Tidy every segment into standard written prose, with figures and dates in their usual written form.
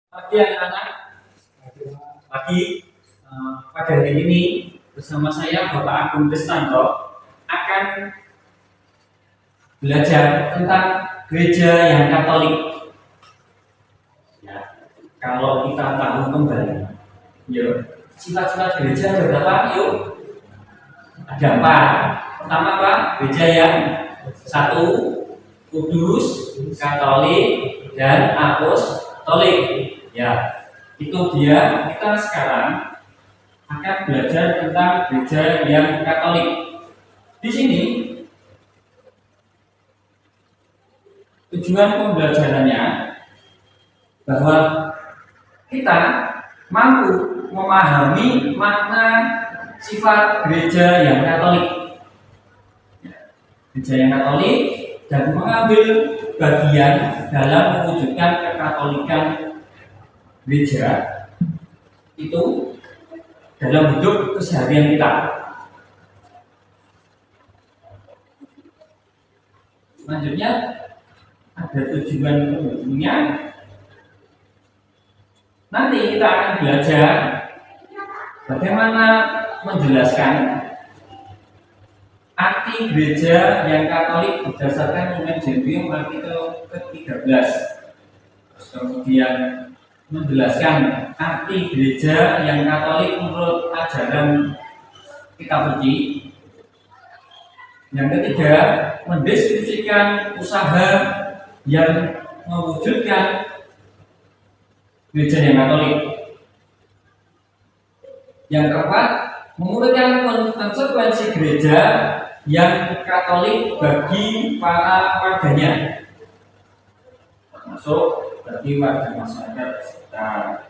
Pagi anak-anak, pagi pada hari ini bersama saya Bapak Agung Kristanto akan belajar tentang gereja yang Katolik. Ya, kalau kita tahu kembali, yuk sifat-sifat gereja ada berapa? Yuk, ada 4. Pertama apa? Gereja yang satu, kudus, Katolik, dan apostolik. Ya, itu dia. Kita sekarang akan belajar tentang gereja yang Katolik. Di sini tujuan pembelajarannya bahwa kita mampu memahami makna sifat gereja yang Katolik. Gereja yang Katolik dan mengambil bagian dalam mewujudkan kekatolikan gereja itu dalam hidup keseharian kita. Selanjutnya ada tujuan umumnya. Nanti kita akan belajar bagaimana menjelaskan arti gereja yang Katolik berdasarkan Lumen Gentium artikel ke-13. Kemudian menjelaskan arti gereja yang Katolik menurut ajaran kitab suci. Yang ketiga, mendeskripsikan usaha yang mewujudkan gereja yang Katolik. Yang keempat, menguraikan konsekuensi gereja yang Katolik bagi para warganya, termasuk bagi warga masyarakat sekitar.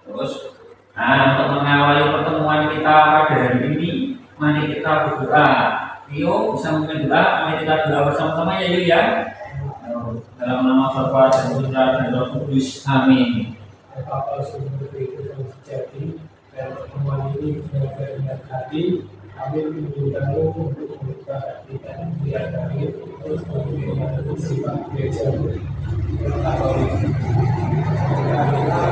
Terus, untuk mengawali pertemuan kita pada hari ini, mari kita berdoa. Rio bisa memimpin doa, mari kita doa bersama-sama ya, yuk ya. Dalam nama Bapa dan Putra dan Roh Kudus. Amin. Bapak Sumber itu yang terjadi dan pertemuan ini benar-benar ingat hati. Kami memintamu untuk membuka hati dan melihat kami terus memberikan sifat gereja yang Katolik. Kamilah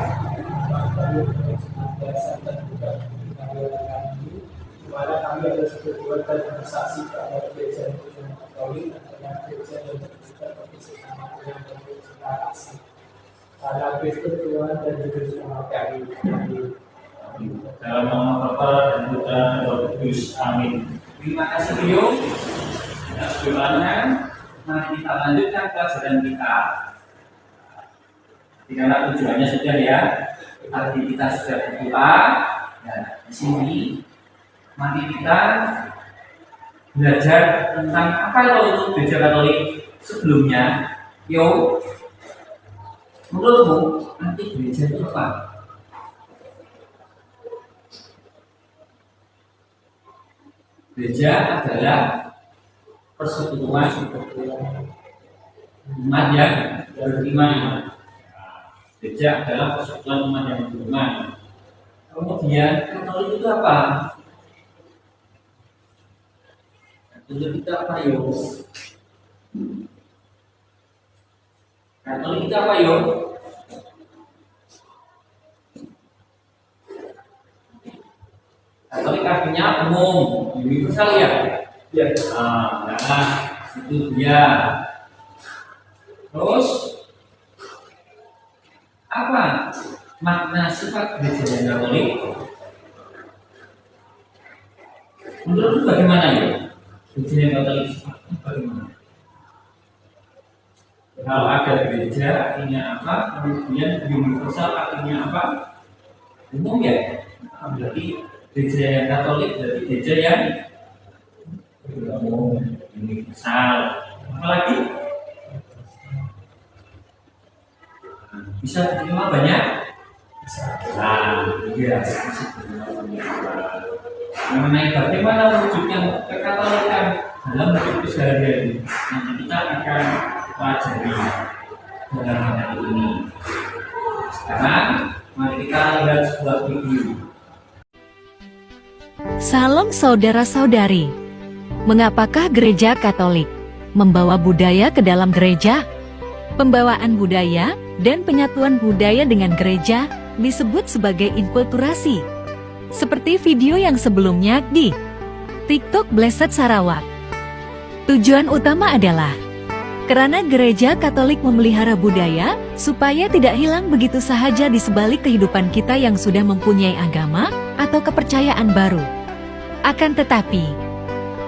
kami senantiasa dan juga kami ini, di mana kami harus berbuat dan bersaksi bahwa gereja yang Katolik adalah gereja yang terbuka bagi sesama yang bercinta kasih. Karena Kristus Tuhan dan Juru Selamat kami. Dalam nama Bapa dan Putra dan Roh Kudus. Amin. Terima kasih Rio. Sebelumnya, mari kita lanjutkan pelajaran kita. Karena tujuannya sudah ya, tadi kita sudah berdoa. Dan di sini, mari kita belajar tentang apa itu gereja Katolik sebelumnya. Yo, menurutmu nanti gereja itu apa? Gereja adalah persekutuan umat yang beriman. Gereja adalah persekutuan umat yang beriman. Kemudian Katolik itu apa? Katolik itu apa yo? Katolik itu apa yo? Katolik artinya umum, universal ya. Ya. Nah, itu dia. Terus apa makna sifat gereja yang Katolik? Menurut bagaimana ya? Gereja yang Katolik sifatnya bagaimana? Kalau ada gereja artinya apa? Kemudian universal artinya apa? Umum ya. Berarti gereja yang Katolik dari gereja yang umum, universal. Apalagi bisa diterima banyak. Iya. Mengenai bagaimana wujudnya kekatolikan dalam hidup sehari-hari, nanti kita akan pelajari dalam hari ini. Sekarang mari kita lihat sebuah video. Salam saudara-saudari. Mengapakah gereja Katolik membawa budaya ke dalam gereja? Pembawaan budaya dan penyatuan budaya dengan gereja disebut sebagai inkulturasi. Seperti video yang sebelumnya di TikTok Blessed Sarawak. Tujuan utama adalah karena gereja Katolik memelihara budaya supaya tidak hilang begitu saja di sebalik kehidupan kita yang sudah mempunyai agama atau kepercayaan baru. Akan tetapi,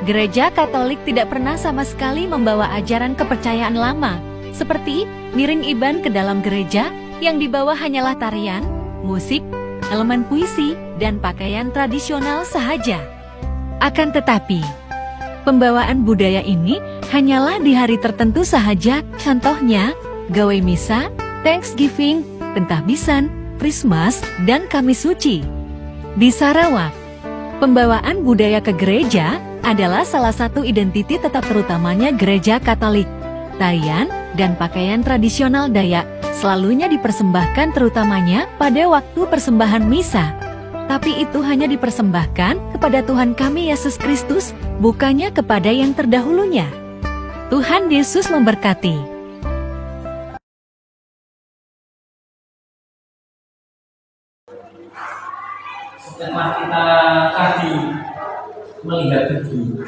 gereja Katolik tidak pernah sama sekali membawa ajaran kepercayaan lama, seperti miring iban ke dalam gereja yang dibawa hanyalah tarian, musik, elemen puisi, dan pakaian tradisional sahaja. Akan tetapi, pembawaan budaya ini hanyalah di hari tertentu sahaja, contohnya gawe misa, Thanksgiving, pentahbisan, Christmas, dan Kamis Suci. Di Sarawak, pembawaan budaya ke gereja adalah salah satu identiti tetap terutamanya gereja Katolik. Tarian dan pakaian tradisional Dayak selalunya dipersembahkan terutamanya pada waktu persembahan misa. Tapi itu hanya dipersembahkan kepada Tuhan kami Yesus Kristus, bukannya kepada yang terdahulunya. Tuhan Yesus memberkati. Setelah kita tadi melihat itu,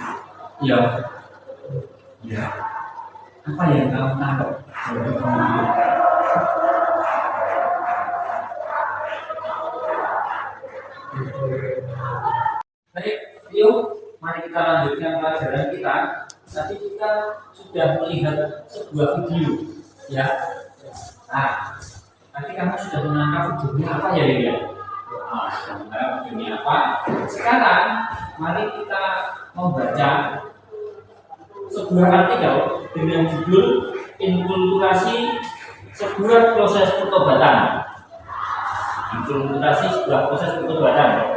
ya, apa yang kamu tangkap dari video? Baik, yuk, mari kita lanjutkan pelajaran kita. Tadi kita sudah melihat sebuah video, ya. Nah, tadi kamu sudah menangkap videonya apa ya, ya? Sudah menangkap videonya apa? Sekarang, mari kita membaca sebuah artikel dengan judul Inkulturasi Sebuah Proses Pertobatan. Inkulturasi sebuah proses pertobatan.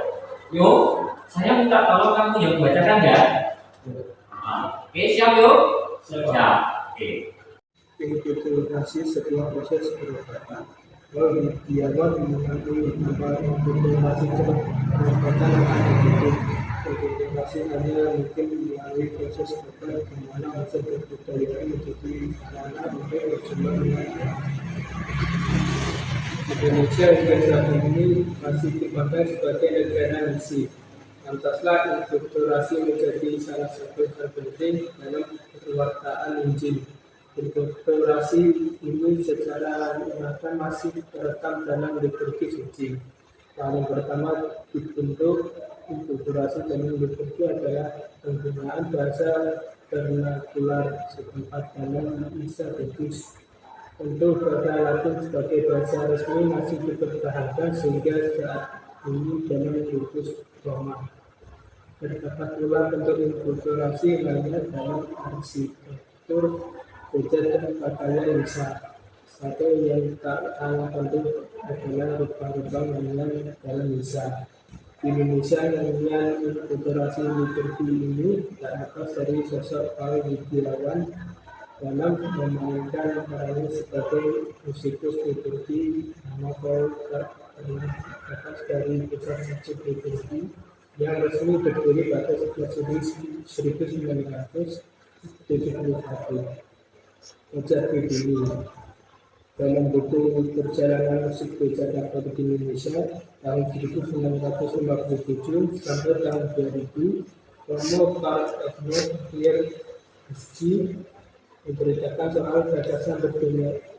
Yuk, saya minta tolong kamu yang membacakan ya. Oke, siap yuk? Siap. Oke. Inkulturasi sebuah proses pertobatan. Diawal mengakui nama inkulturasi pertobatan ada itu. Inkulturasi hanya mungkin melalui proses total di mana unsur kebudayaan menjadi sarana untuk berjumpa dengan Indonesia hingga saat ini masih dipakai sebagai negara misi. Lantaslah inkulturasi menjadi salah satu hal penting dalam kewartaan Injil. Inkulturasi ini secara nyata masih terekam dalam liturgi suci. Paling pertama dibentuk inkulturasi dalam liturgi adalah penggunaan bahasa vernakular setempat dalam misa kudus. Untuk bahasa Latin sebagai bahasa resmi masih dipertahankan sehingga saat ini dalam Liturgus Roma. Terdapat pula bentuk inkulturasi lainnya dalam arsitektur gereja dan pakaian misa. Satu yang tak kalah penting adalah rupa-rupa nyanyian dalam misa. Di Indonesia, nyanyian inkulturasi liturgi ini tak lepas dari sosok Paul Widiawan dalam memainkan perannya sebagai musikus liturgi. Nama Paul terlepas dari pusat musik liturgi yang resmi berdiri pada 1971. Ujar Bibili dalam buku Perjalanan Musik Gereja Katolik Indonesia tahun 1957 sampai tahun 2000, Romo Karl Edmund Pierre SG memberitakan soal gagasan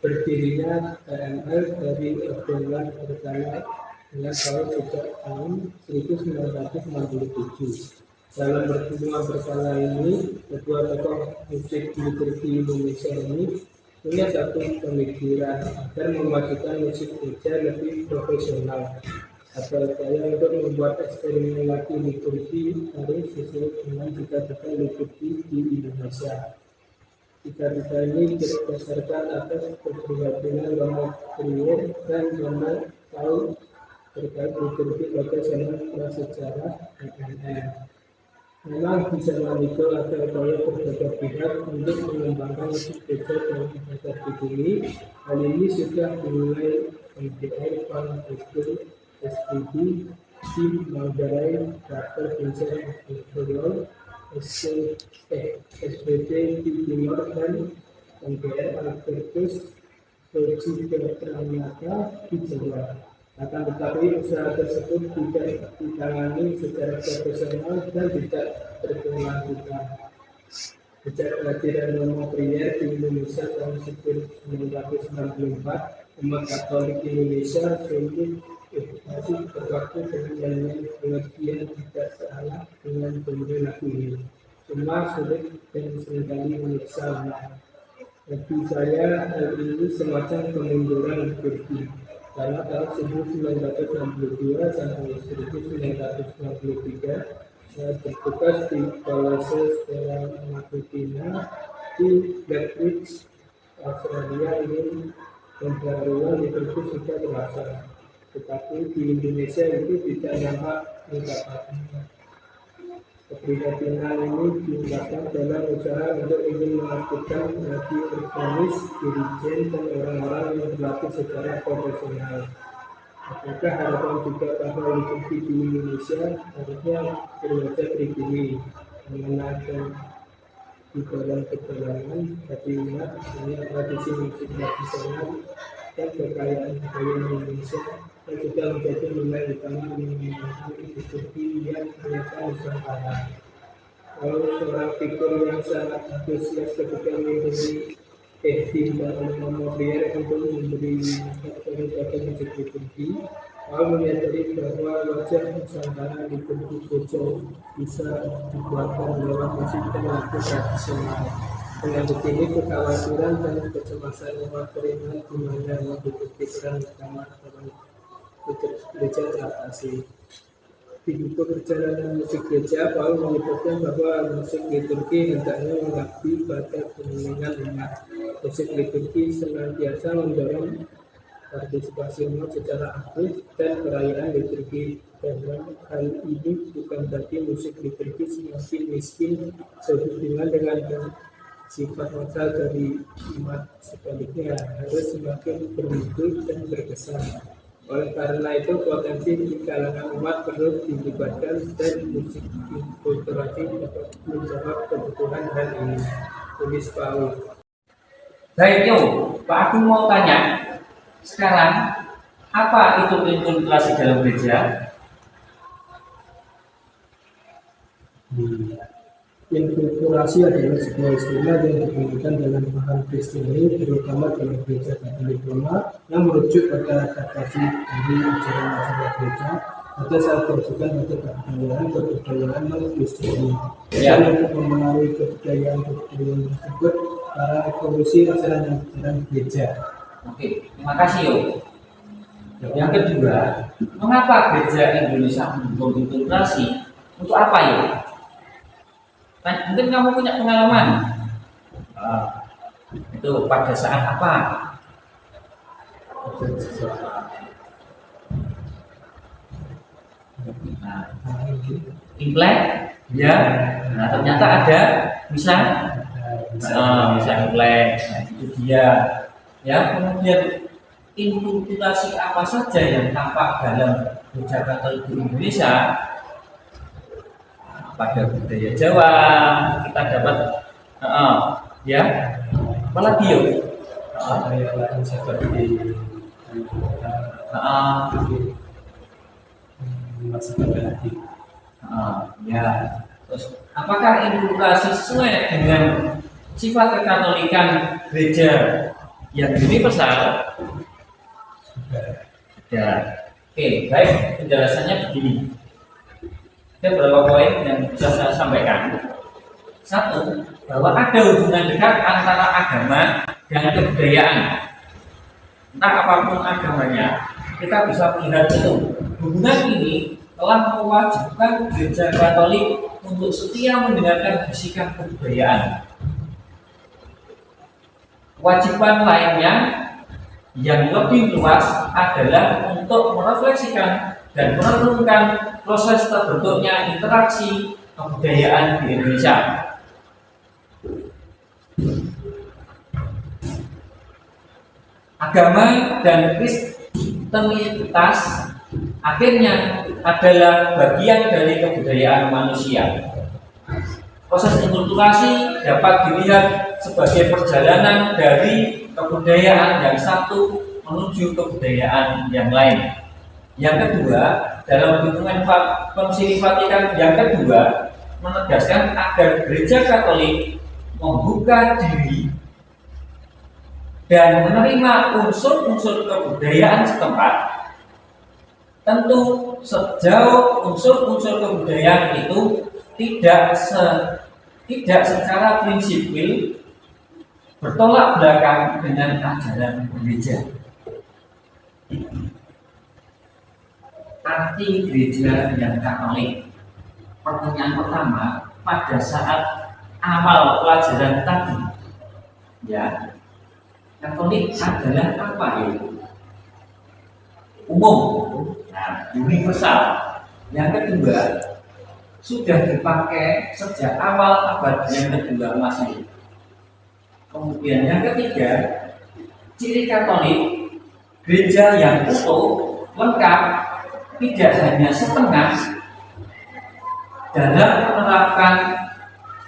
berdirinya PNL dari obrolan pertama dengan Paul sejak tahun 1967. Dalam pertemuan berkala ini, kedua tokoh musik liturgi Indonesia ini punya satu pemikiran agar memajukan musik gereja lebih profesional. Ada upaya untuk membuat eksperimen lagi liturgi baru sesuai dengan cita-cita liturgi di Indonesia. Cita-cita ini berdasarkan atas keprihatinan Romo Prior dan Romo Paul terkait liturgi pada zaman prasejarah PNL. Memang di zaman itu ada upaya berbagai pihak untuk mengembangkan musik gereja dan ibadat ini. Hal ini sudah dimulai MDR Van Bekel, SPD, di Manggarai, Dr. Vincent Victoriol, SBD di Timur dan MDR Albertus logika ternyata di Jawa. Akan tetapi usaha tersebut tidak ditangani secara profesional dan tidak berkelanjutan. Sejak kehadiran Romo Prier di Indonesia tahun 1964, umat Katolik Indonesia sulit edukasi berwaktu dengan yang pengertian tidak salah dengan pemberi lagu ini. Cuma sulit dan seringkali menyiksa. Bagi saya, hal ini semacam kemunduran liturgi. Karena tahun 1962 sampai 1963, saya bertugas di Kolose Stella Matutina di Blackridge, Australia. Ini pembaruan liturgi sudah terasa. Tetapi di Indonesia itu tidak nampak ungkapannya. Keprihatinan ini diungkapkan dalam usaha untuk ingin melakukan lagi organis, dirijen, dan orang-orang yang berlatih secara profesional. Apakah harapan juga bahwa liturgi di Indonesia harusnya berwajah pribumi, mengenalkan di dalam perjalanan bagi umat ini tradisi musik tradisional dan kekayaan budaya Indonesia yang sudah menjadi nilai utama mengenai liturgi yang ternyata Nusantara. Kalau seorang figur yang sangat antusias ketika menghubungi Tim dan Romo Prier untuk memberi daripada musik liturgi, Paul menyadari bahwa wajah Nusantara liturgi Bojo bisa dibuatkan lewat musik dan lagu tradisional. Dengan begini, kekhawatiran dan kecemasan umat beriman di mana yang menjadi peran utama dalam gereja teratasi. Di buku perjalanan musik gereja, Paul menyebutkan bahwa musik liturgi hendaknya mengabdi pada kemenangan umat. Musik liturgi senantiasa mendorong partisipasi umat secara aktif dan perayaan liturgi. Dalam hal ini bukan berarti musik liturgi semakin miskin sehubungan dengan sifat masal dari umat, sebaliknya harus semakin bermutu dan berkesan. Oleh karena itu, potensi di kalangan umat perlu dilibatkan dan musik inkulturasi dapat menjawab kebutuhan hal ini. Tulis Paul. Baik, Pak Agung mau tanya, sekarang apa itu inkulturasi dalam gereja? Inkulturasi adalah sebuah istilah yang digunakan dalam paham Kristeni, terutama dalam gereja Katolik Roma, yang merujuk pada adaptasi dari ajaran-ajaran gereja atau saat berujukan pada kebudayaan non-Kristeni. Dan untuk memengaruhi kebudayaan tersebut, para evolusi ajaran-ajaran gereja. Oke, terima kasih Yang kedua, mengapa gereja Indonesia mendukung inkulturasi? Untuk apa Mungkin kamu punya pengalaman. Itu pada saat apa? Imlek, ya. Nah, ternyata ada misa Imlek. Nah, itu dia. Ya, kemudian inkulturasi apa saja yang tampak dalam gereja Katolik di Indonesia? Pada budaya Jawa kita dapat ya, apalagi lain seperti ya. Terus apakah inkulturasi sesuai dengan sifat kekatolikan gereja yang universal? Ya. Oke, baik, penjelasannya begini. Ada beberapa poin yang bisa saya sampaikan. Satu, bahwa ada hubungan dekat antara agama dan kebudayaan. Entah apapun agamanya, kita bisa melihat itu. Hubungan ini telah mewajibkan gereja Katolik untuk setia mendengarkan bisikan kebudayaan. Kewajiban lainnya yang lebih luas adalah untuk merefleksikan dan merenungkan proses terbentuknya interaksi kebudayaan di Indonesia. Agama dan Kristenitas akhirnya adalah bagian dari kebudayaan manusia. Proses inkulturasi dapat dilihat sebagai perjalanan dari kebudayaan yang satu menuju kebudayaan yang lain. Yang kedua, dalam dukungan Konsili Vatikan yang kedua menegaskan agar Gereja Katolik membuka diri dan menerima unsur-unsur kebudayaan setempat, tentu sejauh unsur-unsur kebudayaan itu tidak secara prinsipil bertolak belakang dengan ajaran gereja. Arti gereja yang Katolik. Pertanyaan pertama, pada saat awal pelajaran tadi, ya, Katolik adalah apa itu? Umum, nah, universal. Yang kedua, sudah dipakai sejak awal abad yang kedua Masehi. Kemudian yang ketiga, ciri Katolik, gereja yang utuh, lengkap, tidak hanya setengah dalam menerapkan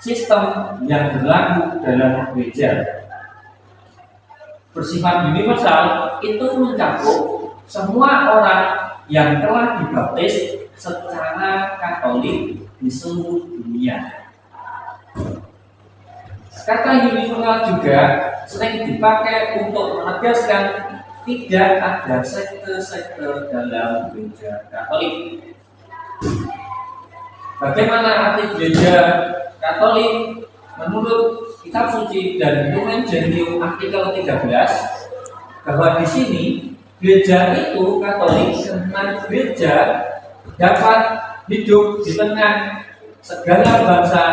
sistem yang berlaku dalam gereja. Bersifat universal itu mencakup semua orang yang telah dibaptis secara Katolik di seluruh dunia. Kata universal juga sering dipakai untuk menegaskan tidak ada sekte-sekte dalam gereja Katolik. Bagaimana arti gereja Katolik menurut Kitab Suci dan Lumen Gentium artikel 13, bahwa di sini gereja itu Katolik karena gereja dapat hidup di tengah segala bangsa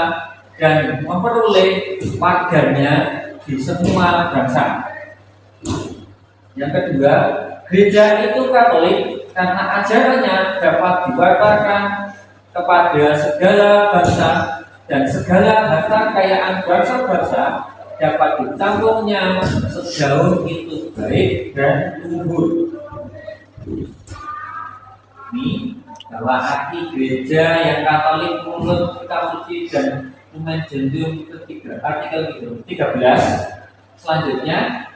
dan memperoleh warganya di semua bangsa. Yang kedua, gereja itu Katolik karena ajarannya dapat diwartakan kepada segala bangsa dan segala harta kekayaan bangsa-bangsa dapat ditampungnya sejauh itu baik dan luhur. Ini bahwa arti gereja yang Katolik menurut Kitab Suci dan Lumen Gentium ketiga, artikel 13. Selanjutnya,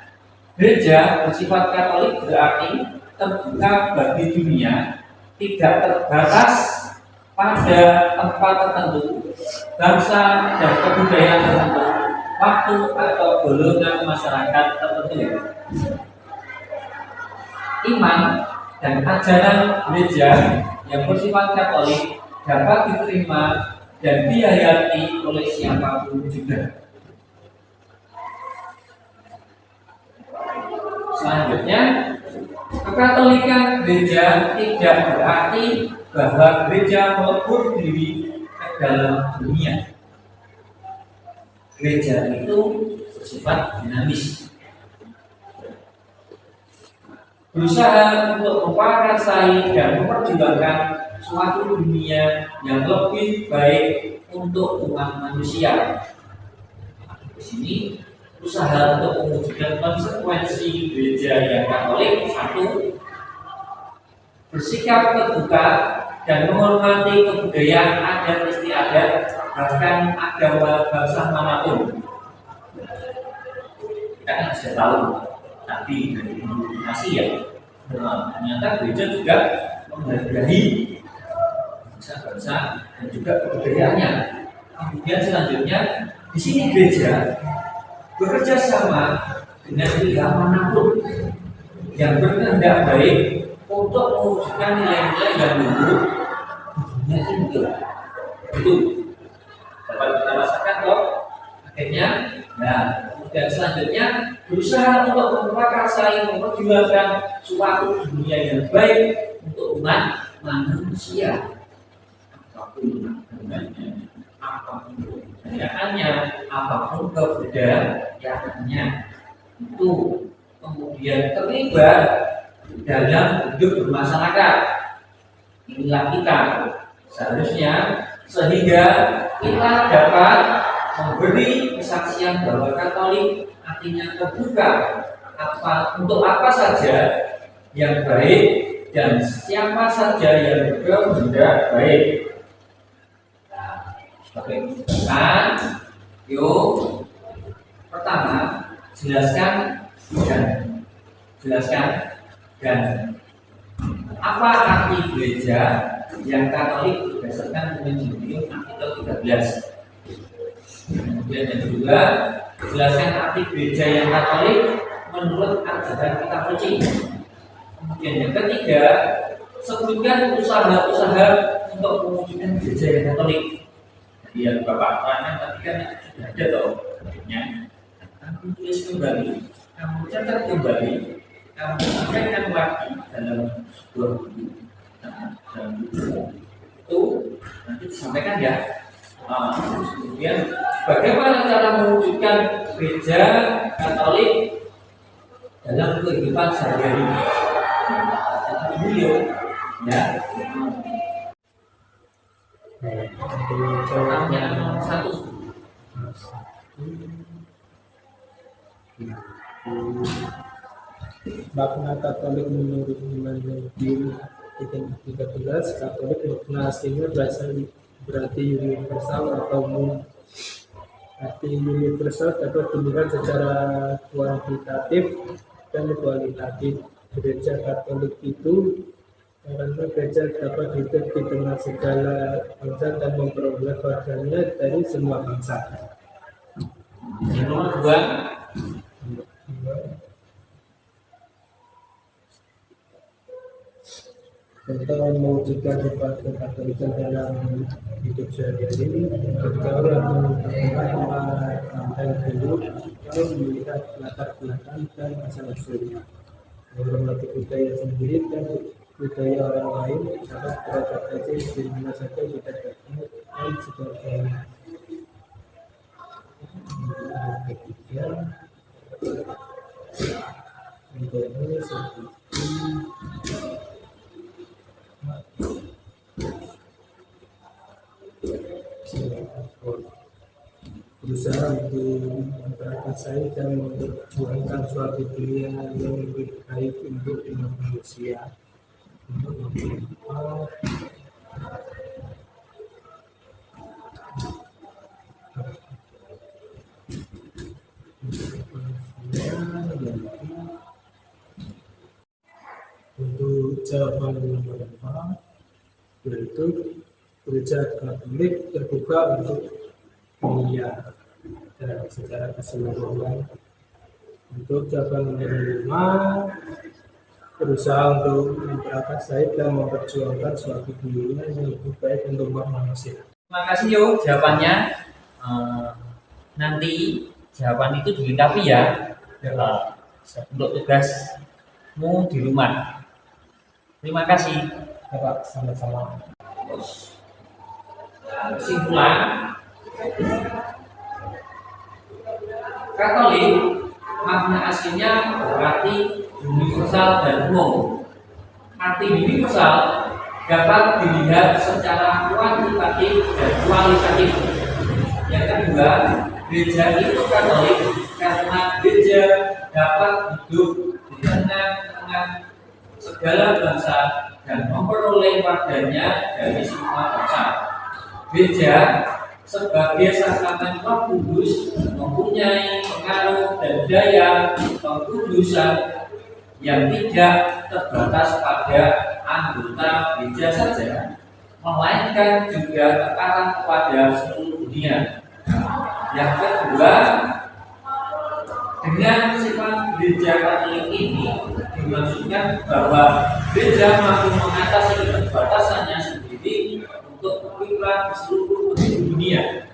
gereja bersifat Katolik berarti terbuka bagi dunia, tidak terbatas pada tempat tertentu, bangsa dan kebudayaan tertentu, waktu atau golongan masyarakat tertentu. Iman dan ajaran gereja yang bersifat Katolik dapat diterima dan dihayati oleh siapapun juga. Selanjutnya, kekatolikan gereja tidak berarti bahwa gereja melebur diri ke dalam dunia. Gereja itu bersifat dinamis, berusaha untuk memprakarsai dan memperjuangkan suatu dunia yang lebih baik untuk umat manusia. Di sini usaha untuk mewujudkan konsekuensi gereja yang Katolik. Satu, bersikap terbuka dan menghormati kebudayaan adat istiadat bahkan agama bangsa manapun. Kita kan sudah tahu tapi dari Asia, ternyata gereja juga menghargai bangsa-bangsa dan juga kebudayaannya. Kemudian selanjutnya di sini gereja bekerja sama dengan pihak manapun yang berkehendak baik untuk mewujudkan nilai-nilai yang luhur dunia ini. Itu dapat kita rasakan kok. Akhirnya, nah, kemudian selanjutnya berusaha untuk memprakarsai, memperjuangkan suatu dunia yang baik untuk umat manusia. Apapun agamanya, apapun kebudayaannya, apapun kebudayaannya, itu kemudian terlibat dalam hidup bermasyarakat. Inilah kita seharusnya, sehingga kita dapat memberi kesaksian bahwa Katolik artinya terbuka untuk apa saja yang baik dan siapa saja yang berkehendak baik. Nah, sebagai pembukaan, yuk pertama jelaskan Dan jelaskan dan apa arti gereja yang Katolik berdasarkan Evangelium Alkitab 13. Kemudian yang kedua, jelaskan arti gereja yang Katolik menurut ajaran kitab suci. Kemudian yang ketiga, sebutkan usaha-usaha untuk mewujudkan gereja yang Katolik. Jadi yang Bapak terangkan tadi kan sudah ada toh bentuknya. Kamu tulis kembali, kamu catat kembali, kamu sampaikan lagi dalam sebuah buku. Dalam buku itu nanti disampaikan ya. Kemudian bagaimana cara mewujudkan gereja Katolik dalam kehidupan sehari-hari? Video ya. Pertanyaan nomor 1. Makna Katolik menurut Evangelium Alkitab 13, Katolik makna aslinya berarti universal atau umum. Arti universal dapat dilihat secara kuantitatif dan kualitatif. Gereja Katolik itu karena gereja dapat hidup di tengah segala bangsa dan memperoleh warganya dari semua bangsa. Yang nomor 2, tentang mewujudkan sifat kekatolikan dalam hidup sehari-hari. Ketika orang mengambil dulu, kalau melihat latar belakang dan asal usulnya, menghormati budaya sendiri dan budaya orang lain, dapat beradaptasi di mana saja kita datang dan sebagainya. Ketiga, contohnya seperti berusaha untuk memperbaiki saya dan memperjuangkan suatu dunia yang lebih baik untuk umat manusia, untuk memperbaiki untuk jawaban nomor 4, yaitu gereja Katolik terbuka untuk dunia dan secara keseluruhan. Untuk jawaban nomor 5, berusaha untuk memperkaya dan memperjuangkan suatu dunia yang lebih baik untuk umat manusia. terima kasih yuk jawabannya. Nanti jawaban itu dilengkapi ya untuk tugasmu di rumah. Terima kasih. Bapak, sama-sama. Kesimpulan, Katolik makna aslinya berarti universal dan umum. Arti universal dapat dilihat secara kuantitatif dan kualitatif. Yang kedua, gereja itu Katolik karena gereja dapat hidup di tengah-tengah segala bangsa dan memperoleh warganya dari semua bangsa. Gereja sebagai sakramen Roh Kudus mempunyai pengaruh dan daya pengkudusan yang tidak terbatas pada anggota gereja saja, melainkan juga terarah kepada seluruh dunia. Yang kedua, dengan sifat gereja Katolik ini dimaksudkan bahwa gereja mampu mengatasi keterbatasannya sendiri untuk berkiprah di seluruh dunia.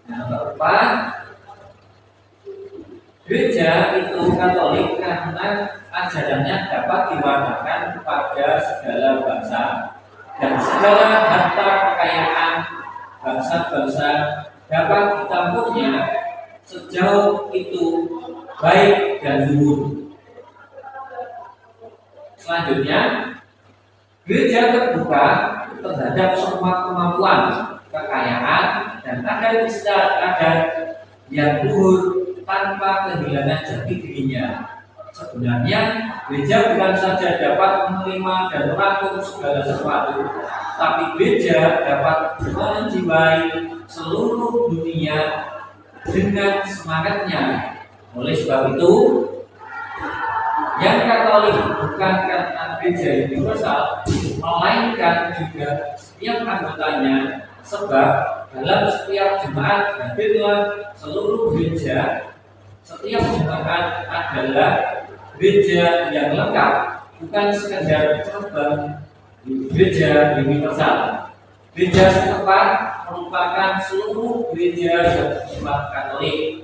Yang keempat, gereja itu Katolik karena ajarannya dapat diwartakan kepada segala bangsa dan segala harta kekayaan bangsa-bangsa dapat ditampungnya sejauh itu baik dan luhur. Selanjutnya, gereja terbuka terhadap semua kemampuan, kekayaan, dan adat yang luhur tanpa kehilangan jati dirinya. Sebenarnya, gereja bukan saja dapat menerima dan merangkum segala sesuatu, tapi gereja dapat menjiwai seluruh dunia dengan semangatnya. Oleh sebab itu, Katolik bukan karena gereja universal, melainkan juga setiap anggotanya, sebab dalam setiap jemaat hadirlah seluruh gereja. Setiap jemaat adalah gereja yang lengkap, bukan sekedar cabang gereja universal. Gereja setempat merupakan seluruh gereja yang bersifat Katolik.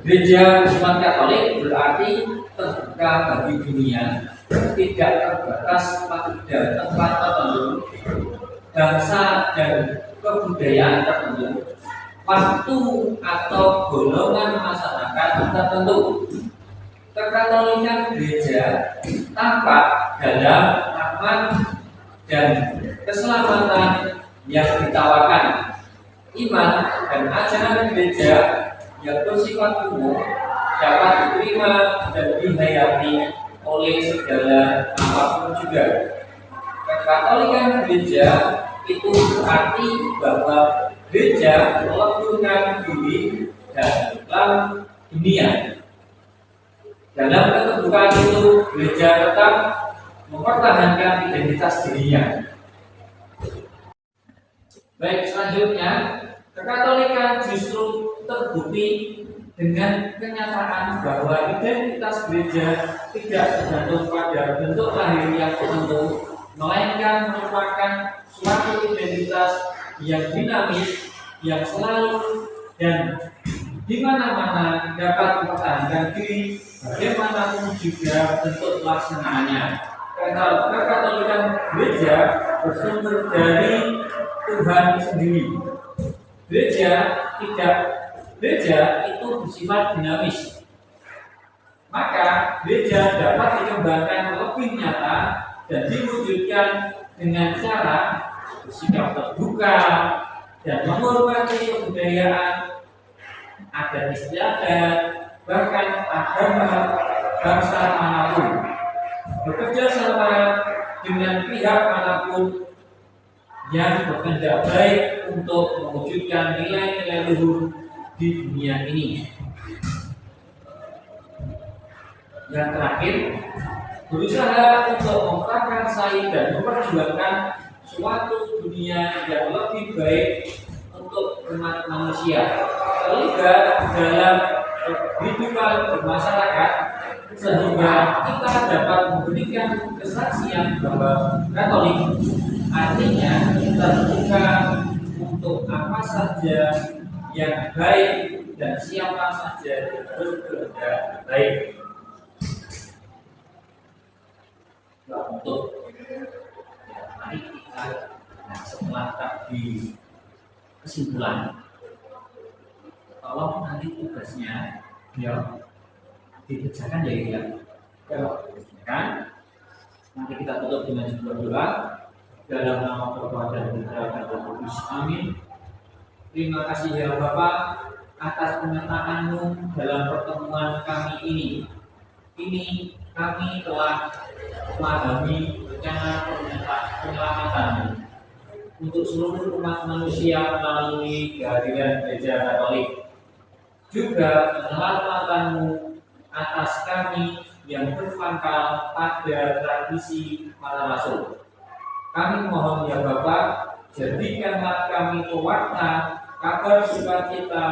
Gereja bersifat Katolik berarti terbuka bagi dunia, tidak terbatas pada tempat tertentu, bangsa dan kebudayaan tertentu, waktu atau golongan masyarakat tertentu. Kekatolikan gereja tampak dalam rahmat dan keselamatan yang ditawarkan. Iman dan ajaran gereja yang bersifat umum dapat diterima dan dihayati oleh segala apapun juga. Kekatolikan gereja itu berarti bahwa gereja meleburkan diri dalam dunia. Dalam keterbukaan itu, gereja tetap mempertahankan identitas dirinya. Baik, selanjutnya, kekatolikan justru terbukti dengan kenyataan bahwa identitas gereja tidak tergantung pada bentuk lahir yang tertentu, melainkan merupakan suatu identitas yang dinamis, yang selalu dan di mana-mana dapat mempertahankan diri, bagaimanapun juga bentuk pelaksanaannya. Karena kekatolikan gereja bersumber dari Tuhan sendiri. Gereja itu bersifat dinamis. Maka gereja dapat dikembangkan lebih nyata dan diwujudkan dengan cara bersikap terbuka dan menghormati kebudayaan, adat istiadat, bahkan agama bangsa manapun, bekerja sama dengan pihak manapun yang berkehendak baik untuk mewujudkan nilai-nilai luhur di dunia ini. Yang terakhir, berusaha untuk memprakarsai dan memperjuangkan suatu dunia yang lebih baik untuk umat manusia, terlibat dalam kehidupan bermasyarakat, sehingga kita dapat memberikan kesaksian bahwa Katolik artinya terbuka untuk apa saja yang baik dan siapa saja yang berkehendak baik. Untuk mari kita setelah tadi kesimpulan, tolong nanti tugasnya ya dikerjakan ya kan. Nanti kita tutup dengan sebuah doa dalam nama Bapa dan Putra dan Roh Kudus. Amin. Terima kasih ya Bapak atas penyertaan-Mu dalam pertemuan kami ini. Ini kami telah memahami rencana penyelamatan untuk seluruh umat manusia melalui kehadiran Gereja Katolik. Juga penyelamatan-Mu atas kami yang berpangkal pada tradisi para rasul. Kami mohon ya Bapak, jadikanlah kami pewarta kabar sukacita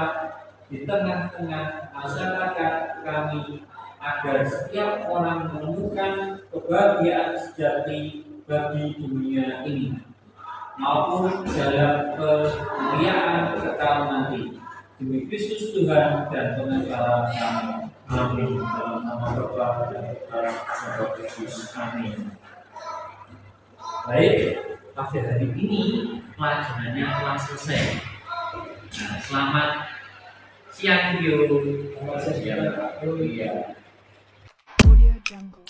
di tengah-tengah masyarakat kami, agar setiap orang menemukan kebahagiaan sejati bagi dunia ini maupun dalam kemuliaan kekal nanti. Demi Kristus Tuhan dan Pengacara kami. Amin. Dalam nama Bapa dan Putra dan Roh Kudus. Amin. Baik, pada hari ini pelajarannya telah selesai. Nah, selamat siang, Bio. Selamat siang, Pak. Audio Jungle.